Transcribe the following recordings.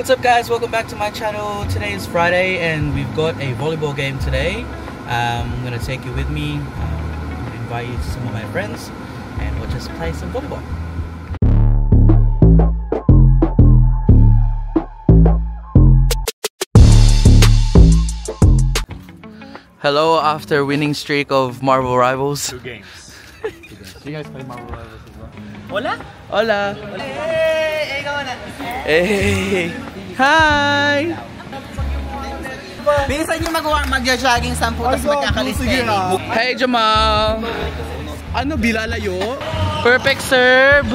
What's up guys, welcome back to my channel. Today is Friday and we've got a volleyball game today. I'm gonna take you with me, invite you to some of my friends, and we'll just play some volleyball. Hello, after winning streak of Marvel Rivals. 2 games. Do you guys play Marvel Rivals as well? Hola! Hola! Hey! Ikaw na! Hey! Hi! Bilisan nyo mag-jogging 10 tapos magkakalistening. Hey Jamal! Ano, bilalayo? Perfect serve!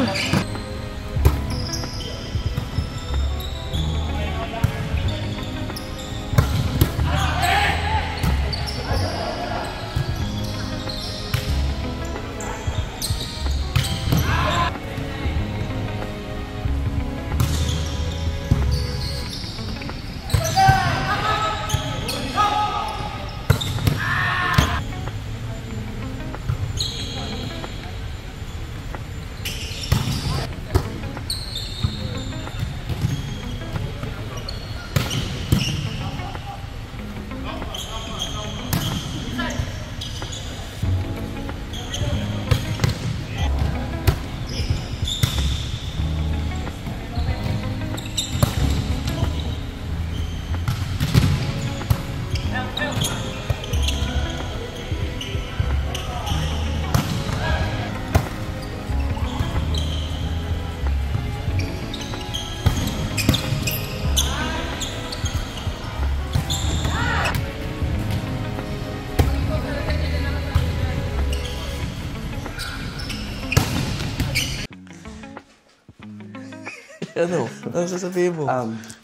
Ano sasabihin mo?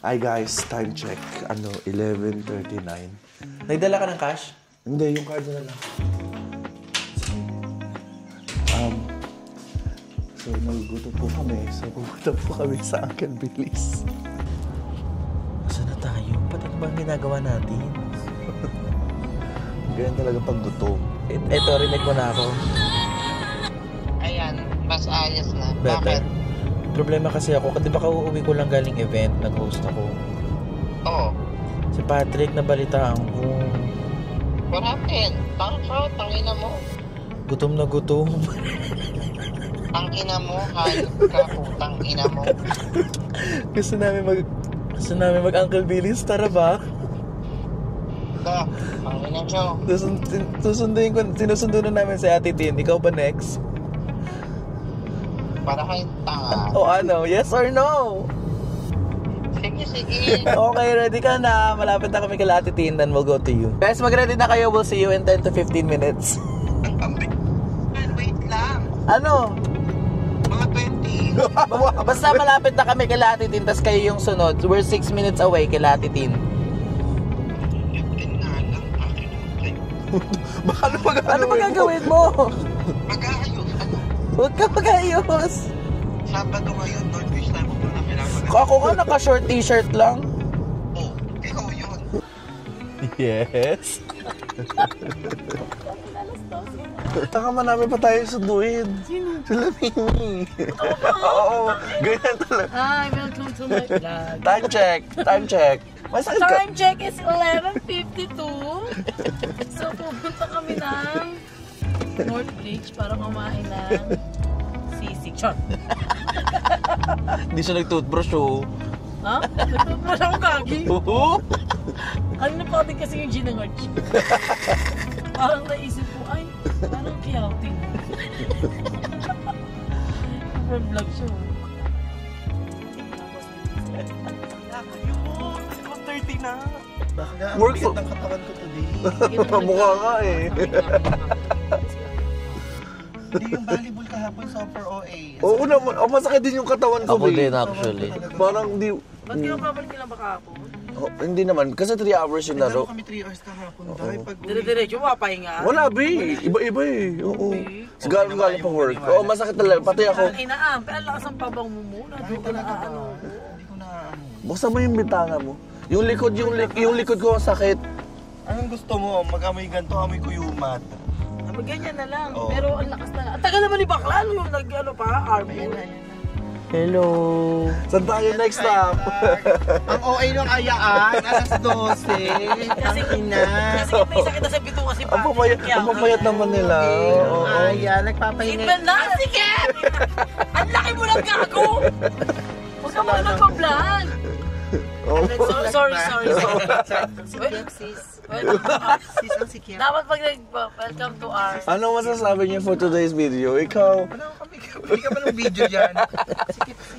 Hi guys, time check. 11:39. Nagdala ka ng cash? Hindi, yung card na lang. So, nagugutom po kami. So, pupunta po kami sa Uncle Billy's. Saan na tayo? Ba't ano ba ang ginagawa natin? Ganyan talaga pag gutom. Ito, rinig mo na ako. Ayan, mas ayos na. Better. Bakit? Problema kasi ako, di ba kauuwi ko lang galing event, nag-host ako. Oo. Si Patrick, nabalitaan ko. What happened? Tangina mo. Gutom na gutom. Tangina mo, hayop ka, putang ina mo. Gusto namin mag Uncle Billy's, tara ba? Tangina nyo. Sinusundo na namin si Ate Tin. Ikaw ba next? Para kayong tanga. O ano, yes or no? Sige. Okay, ready ka na. Malapit na kami kay Ate Tin, then we'll go to you. Guys, mag-ready na kayo. We'll see you in 10 to 15 minutes. Wait lang. Ano? Mga 20. Basta malapit na kami kay Ate Tin, tas kayo yung sunod. We're 6 minutes away kay Ate Tin. Ano magagawin mo? Mag-aayos. Huwag ka mag-ayos. Sabado ngayon, Northfish tayo pupunta. Kailangan Ako nga naka-short t-shirt lang. Oo, ikaw yun. Yes. Taka man namin pa tayo sunduin. Sino? Sila Mimi. Oo, ganyan talaga. Hi, welcome to my vlog. Time check. Masakit ka. Time check is 11:52. So, pupunta kami ng North Bridge para kumain ng sisig. Chon. Hindi siya nag-toothbrush, oh. Ha? Nagtutbrush ako kagi. Oo. Kanina pa din kasi yung ginangard. Parang naisip ko, ay, parang kiyautin. From vlog siya. Ako 30 na. Baka Work for... ng katawan ko today. Mukha nga eh. Hindi yung volleyball kahapon super OA. Oo naman. Masakit din yung katawan ko. Ako din, actually. Parang di... Ba't kinapabalik ka lang ba kahapon? Oh, hindi naman. Kasi 3 hours yung laro. Kami 3 hours kahapon dahil pag Dire-diretso, mapahinga. Wala, B. Iba-iba eh. Oo. Galing pa work. Oo, masakit talaga. Pati ako. Ang inaam, pero ang lakas ang pabang mo muna. Doon ka na ano. hindi ko na Buksan mo yung bintanga mo. Yung likod ko sakit. Anong gusto mo? Mag-amoy ganito, amoy ko yumat. Ganyan na lang. Oo. Pero ang lakas na. Ang tagal naman ni bakla. Ano yung nag-ano pa? Army. Hello. Saan tayo next stop? Ang OA ng ayaan, alas 12. Kasi ina. Kasi may sakit na sa bito kasi Ang papayat naman nila. Oo. Ayan, nagpapahinga. Seatbelt na! Sige! Ang laki mo lang gago! Huwag ka muna magpa-vlog! Sorry. Sis. Sis, ang sikip. Dapat pag welcome to our... Ano masasabi niyo for today's video? Ikaw? Hindi ka ba ng video dyan?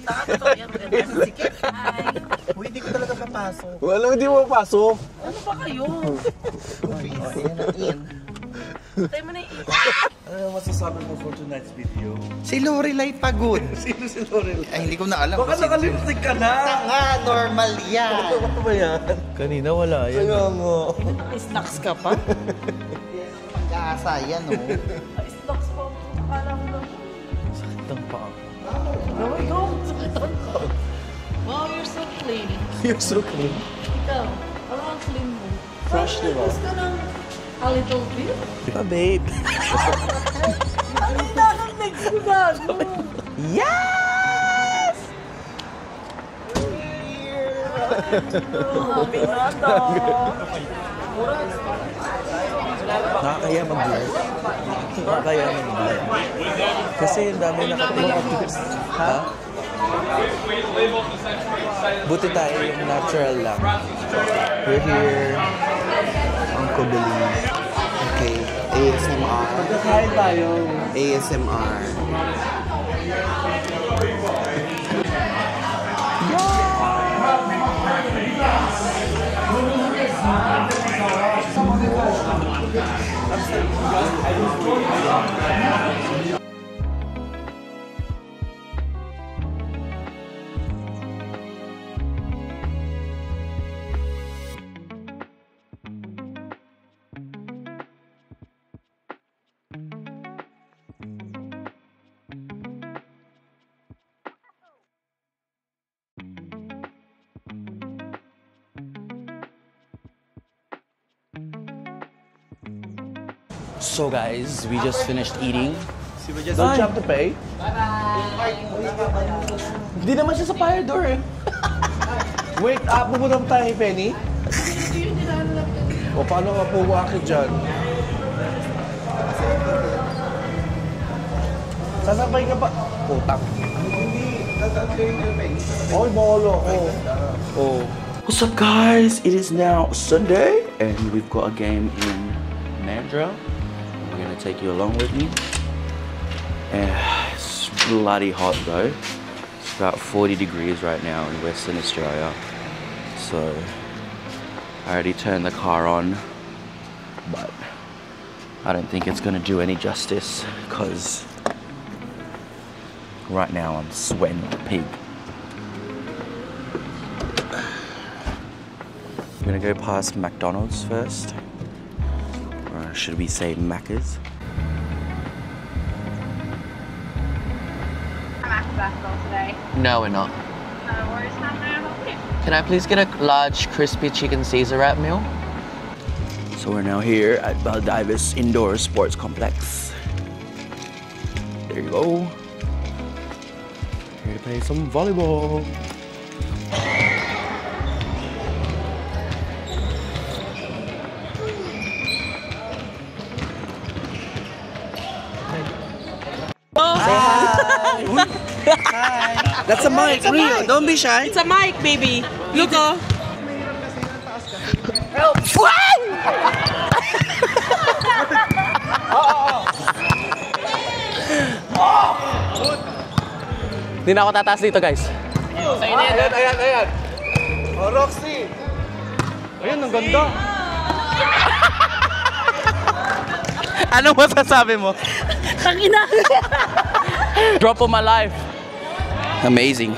Nakakatawa yan. Sikip. Hi. Uy, hindi ko talaga papasok. Wala, hindi mo pasok. Ano ba kayo? Ayan ang in. Tayo mo na Ano masasabi mo for tonight's video? Si Lorelai pagod. Sino si Laurel? Ay, hindi ko na alam. Baka nakalimsik ka na! Nga, normal yan. Ano ba yan? Kanina wala yan. Kaya mo. snacks ka pa? Pag-aasa yan, oh. Snacks pa. Akala mo lang. Sakit ng paa. Oh my God, sakitan ka. Wow, you're so clean. You're so clean. Ikaw, ano ang clean mo? Fresh, di ba? Gusto ka ng a little bit? Diba, babe? Ang ina ng legs ko gago. Yes! Happy na to. Nakakaya mag-vlog. Nakakaya mag-vlog. Kasi ang dami nakapagod. Ha? Buti tayo yung natural lang. We're here. Uncle Billy. Okay, ASMR. Magkakain tayo. ASMR. So guys, we just finished eating. Don't you have to pay? Hindi naman siya sa fire door eh. Wait, pupunta pa tayo kay Penny? O paano ka puwakit dyan? Sasabay ka pa? Putang. Oy, bolo ko. Oh. What's up guys? It is now Sunday and we've got a game in Mandra. We're gonna take you along with me. It's bloody hot though. It's about 40 degrees right now in Western Australia. So I already turned the car on, but I don't think it's gonna do any justice because right now I'm sweating like a pig. We're gonna go past McDonald's first. Or should we say Macca's? Today. No, we're not. Where's time now? Can I please get a large crispy chicken Caesar wrap meal? So we're now here at Baldivis Indoor Sports Complex. There you go. Here to play some volleyball. That's a mic, Rio. Don't be shy. It's a mic, baby. Look, oh. Hindi na ako tataas dito, guys. Ayan. Oh, Roxy. Ayun, ang ganda. Ano masasabi mo? Tangina. Drop of my life. Amazing.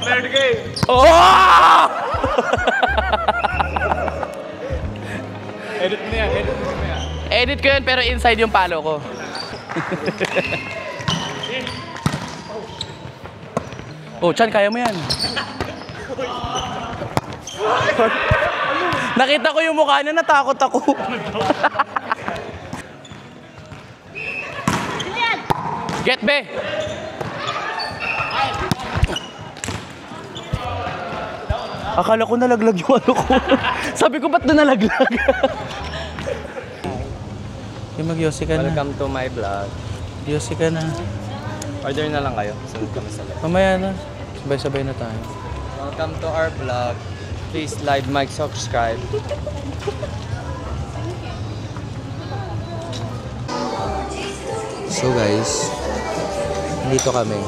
Play the game. Oh! Edit mo yan. Edit ko yun pero inside yung palo ko. Oh, Chan, kaya mo yan. Nakita ko yung mukha niya, natakot ako. Get be! Akala ko nalaglag yung ano ko. Sabi ko, ba't na nalaglag? Yung mag-yosi ka na. Welcome to my vlog. Yosi ka na. Order na lang kayo. Sunod kami sa live. Mamaya na. Sabay-sabay na tayo. Welcome to our vlog. Please like, subscribe. So guys, dito kami.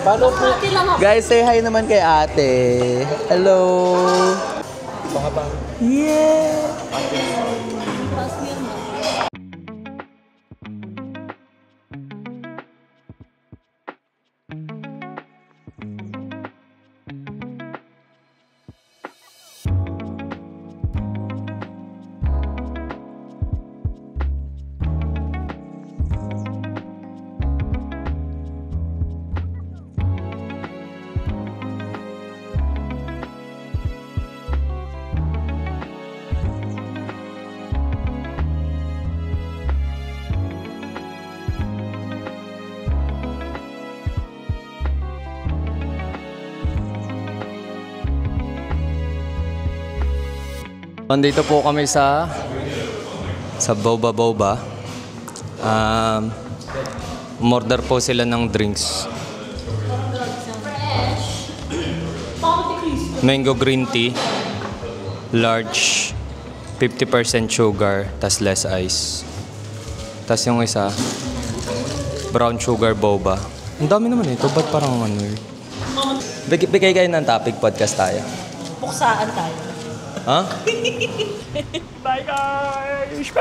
Paano po? Guys, say hi naman kay ate. Hello! Yeah! Nandito po kami sa Boba Boba. Order po sila ng drinks. Mango green tea, large, 50% sugar, tas less ice. Tas yung isa, brown sugar boba. Ang dami naman ito, ba't parang ano eh? Bigay kayo ng topic, podcast tayo. Puksaan tayo. Ha? Bye guys!